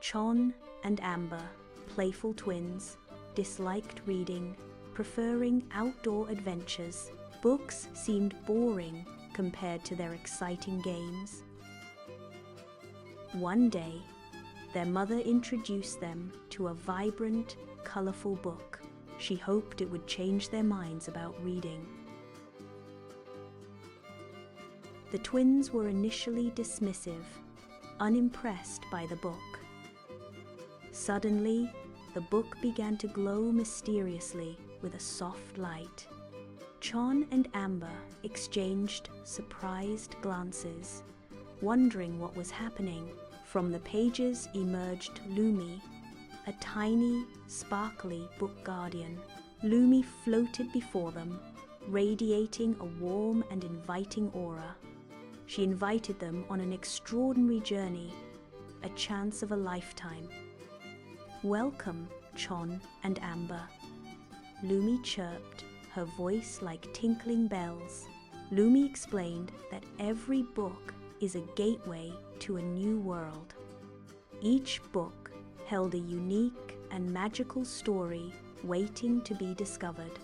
Chon and Amber, playful twins, disliked reading, preferring outdoor adventures. Books seemed boring compared to their exciting games. One day, their mother introduced them to a vibrant, colorful book. She hoped it would change their minds about reading. The twins were initially dismissive, unimpressed by the book. Suddenly, the book began to glow mysteriously with a soft light. Chon and Amber exchanged surprised glances, wondering what was happening. From the pages emerged Lumi, a tiny, sparkly book guardian. Lumi floated before them, radiating a warm and inviting aura. She invited them on an extraordinary journey, a chance of a lifetime. "Welcome, Chon and Amber," Lumi chirped, her voice like tinkling bells. Lumi explained that every book is a gateway to a new world. Each book held a unique and magical story waiting to be discovered.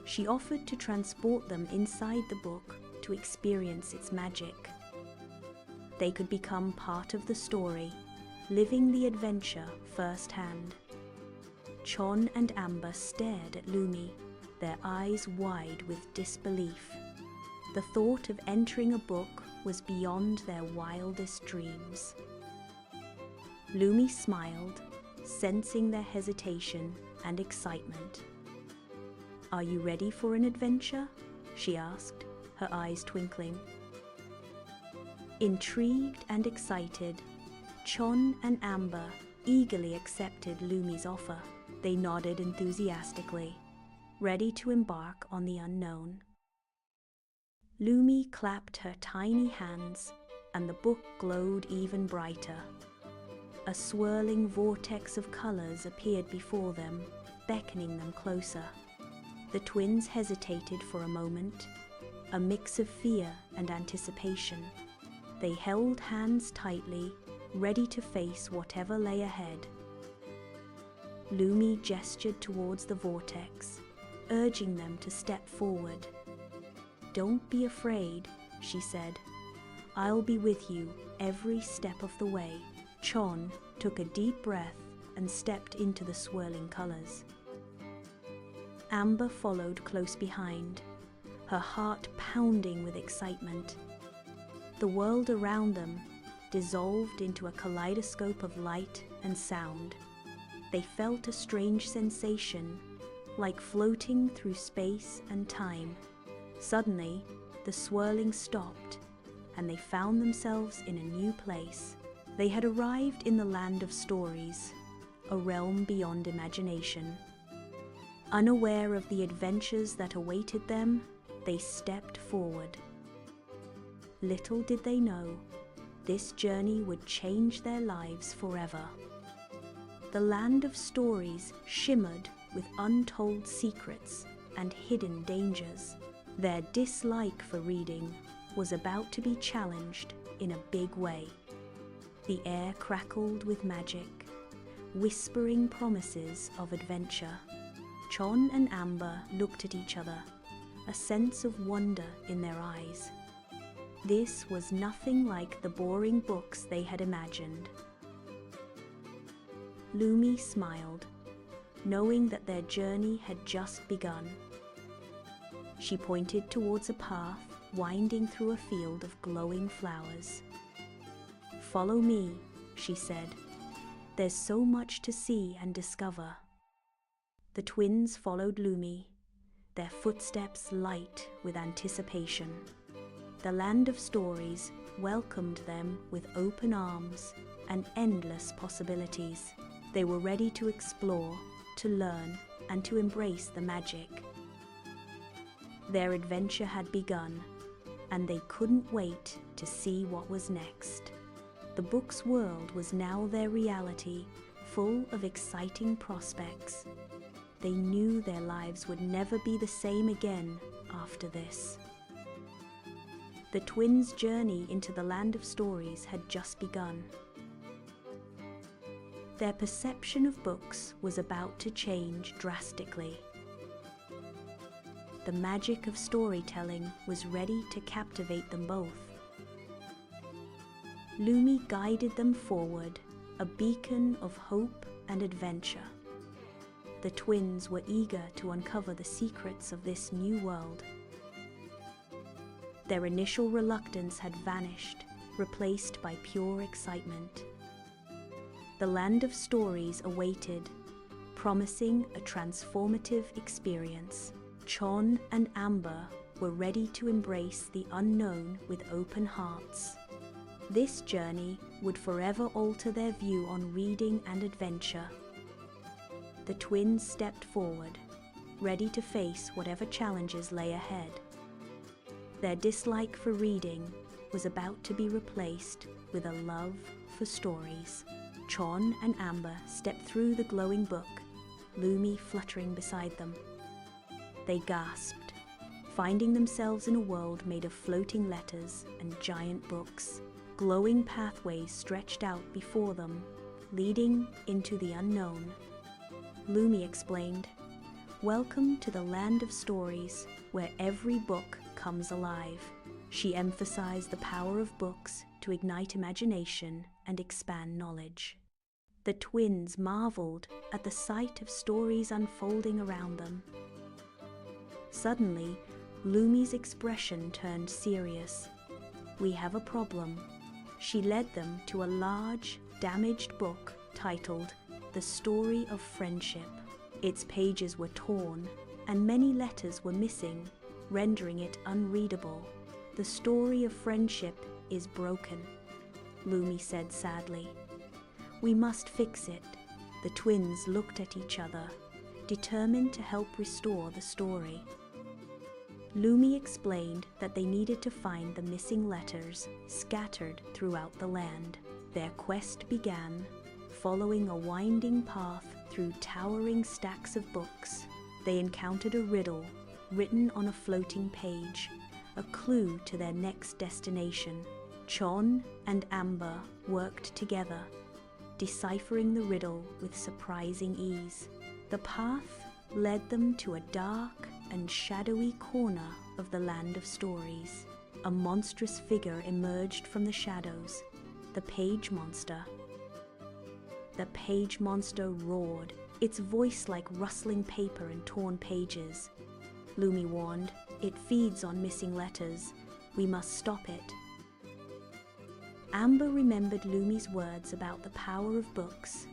She offered to transport them inside the book to experience its magic. They could become part of the story, living the adventure firsthand. Chon and Amber stared at Lumi, their eyes wide with disbelief. The thought of entering a book was beyond their wildest dreams. Lumi smiled, sensing their hesitation and excitement. "Are you ready for an adventure?" she asked, her eyes twinkling. Intrigued and excited, Chon and Amber eagerly accepted Lumi's offer. They nodded enthusiastically, ready to embark on the unknown. Lumi clapped her tiny hands, and the book glowed even brighter. A swirling vortex of colors appeared before them, beckoning them closer. The twins hesitated for a moment, a mix of fear and anticipation. They held hands tightly, ready to face whatever lay ahead. Lumi gestured towards the vortex, urging them to step forward. "Don't be afraid," she said. "I'll be with you every step of the way." Chon took a deep breath and stepped into the swirling colors. Amber followed close behind, her heart pounding with excitement. The world around them dissolved into a kaleidoscope of light and sound. They felt a strange sensation, like floating through space and time. Suddenly, the swirling stopped, and they found themselves in a new place. They had arrived in the land of stories, a realm beyond imagination. Unaware of the adventures that awaited them, they stepped forward. Little did they know, this journey would change their lives forever. The land of stories shimmered with untold secrets and hidden dangers. Their dislike for reading was about to be challenged in a big way. The air crackled with magic, whispering promises of adventure. Chon and Amber looked at each other, a sense of wonder in their eyes. This was nothing like the boring books they had imagined. Lumi smiled, knowing that their journey had just begun. She pointed towards a path winding through a field of glowing flowers. "Follow me," she said. "There's so much to see and discover." The twins followed Lumi, their footsteps light with anticipation. The land of stories welcomed them with open arms and endless possibilities. They were ready to explore, to learn, and to embrace the magic. Their adventure had begun, and they couldn't wait to see what was next. The book's world was now their reality, full of exciting prospects. They knew their lives would never be the same again after this. The twins' journey into the land of stories had just begun. Their perception of books was about to change drastically. The magic of storytelling was ready to captivate them both. Lumi guided them forward, a beacon of hope and adventure. The twins were eager to uncover the secrets of this new world. Their initial reluctance had vanished, replaced by pure excitement. The land of stories awaited, promising a transformative experience. Chon and Amber were ready to embrace the unknown with open hearts. This journey would forever alter their view on reading and adventure. The twins stepped forward, ready to face whatever challenges lay ahead. Their dislike for reading was about to be replaced with a love for stories. Chon and Amber stepped through the glowing book, Lumi fluttering beside them. They gasped, finding themselves in a world made of floating letters and giant books. Glowing pathways stretched out before them, leading into the unknown. Lumi explained, "Welcome to the land of stories, where every book comes alive." She emphasized the power of books to ignite imagination and expand knowledge. The twins marveled at the sight of stories unfolding around them. Suddenly, Lumi's expression turned serious. "We have a problem." She led them to a large, damaged book titled The Story of Friendship. Its pages were torn, and many letters were missing, rendering it unreadable. "The story of friendship is broken," Lumi said sadly. "We must fix it." The twins looked at each other, determined to help restore the story. Lumi explained that they needed to find the missing letters scattered throughout the land. Their quest began, following a winding path through towering stacks of books. They encountered a riddle written on a floating page, a clue to their next destination. Chon and Amber worked together, deciphering the riddle with surprising ease. The path led them to a dark and shadowy corner of the land of stories. A monstrous figure emerged from the shadows, the Page Monster. The Page Monster roared, its voice like rustling paper and torn pages. Lumi warned, "It feeds on missing letters. We must stop it." Amber remembered Lumi's words about the power of books.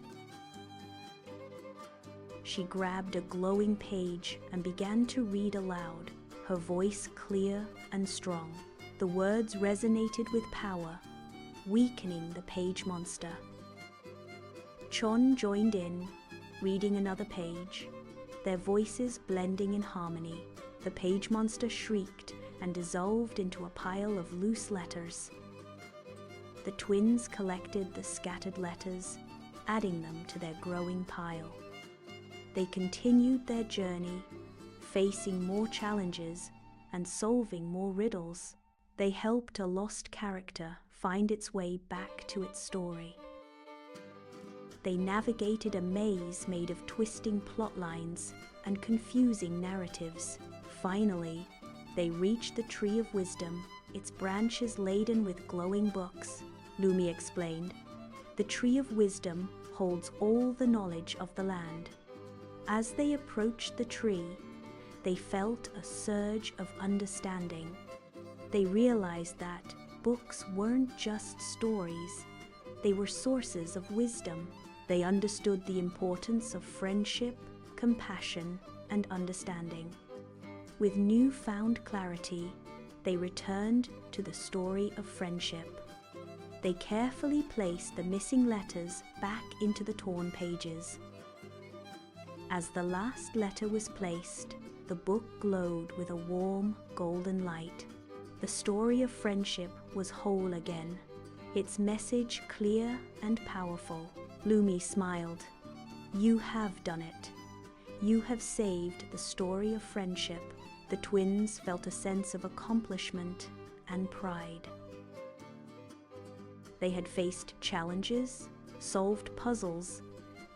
She grabbed a glowing page and began to read aloud, her voice clear and strong. The words resonated with power, weakening the Page Monster. Chon joined in, reading another page, their voices blending in harmony. The Page Monster shrieked and dissolved into a pile of loose letters. The twins collected the scattered letters, adding them to their growing pile. They continued their journey, facing more challenges and solving more riddles. They helped a lost character find its way back to its story. They navigated a maze made of twisting plot lines and confusing narratives. Finally, they reached the Tree of Wisdom, its branches laden with glowing books. Lumi explained, "The Tree of Wisdom holds all the knowledge of the land." As they approached the tree, they felt a surge of understanding. They realized that books weren't just stories, they were sources of wisdom. They understood the importance of friendship, compassion, and understanding. With newfound clarity, they returned to the story of friendship. They carefully placed the missing letters back into the torn pages. As the last letter was placed, the book glowed with a warm, golden light. The story of friendship was whole again, its message clear and powerful. Lumi smiled. "You have done it. You have saved the story of friendship." The twins felt a sense of accomplishment and pride. They had faced challenges, solved puzzles,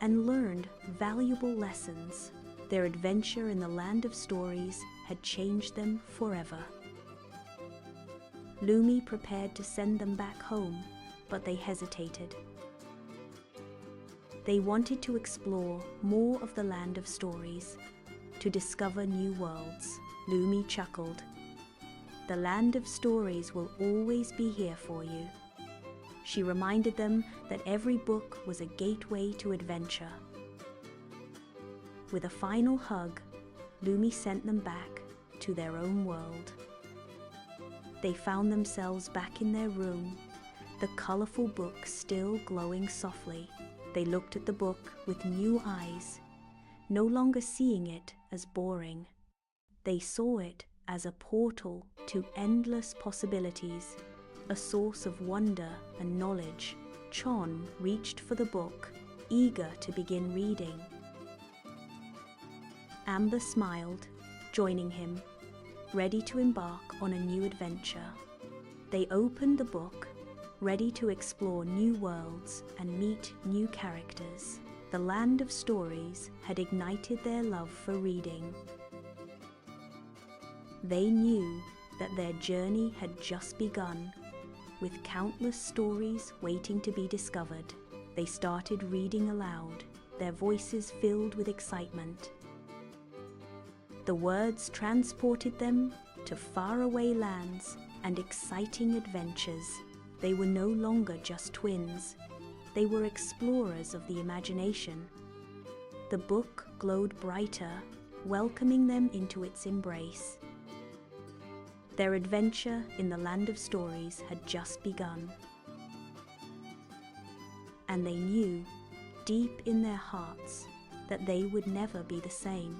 and learned valuable lessons. Their adventure in the land of stories had changed them forever. Lumi prepared to send them back home, but they hesitated. They wanted to explore more of the land of stories, to discover new worlds. Lumi chuckled. The land of stories will always be here for you. She reminded them that every book was a gateway to adventure. With a final hug, Lumi sent them back to their own world. They found themselves back in their room, the colorful book still glowing softly. They looked at the book with new eyes, no longer seeing it as boring. They saw it as a portal to endless possibilities, a source of wonder and knowledge. Chon reached for the book, eager to begin reading. Amber smiled, joining him, ready to embark on a new adventure. They opened the book, ready to explore new worlds and meet new characters. The land of stories had ignited their love for reading. They knew that their journey had just begun, with countless stories waiting to be discovered. They started reading aloud, their voices filled with excitement. The words transported them to faraway lands and exciting adventures. They were no longer just twins. They were explorers of the imagination. The book glowed brighter, welcoming them into its embrace. Their adventure in the land of stories had just begun. And they knew, deep in their hearts, that they would never be the same.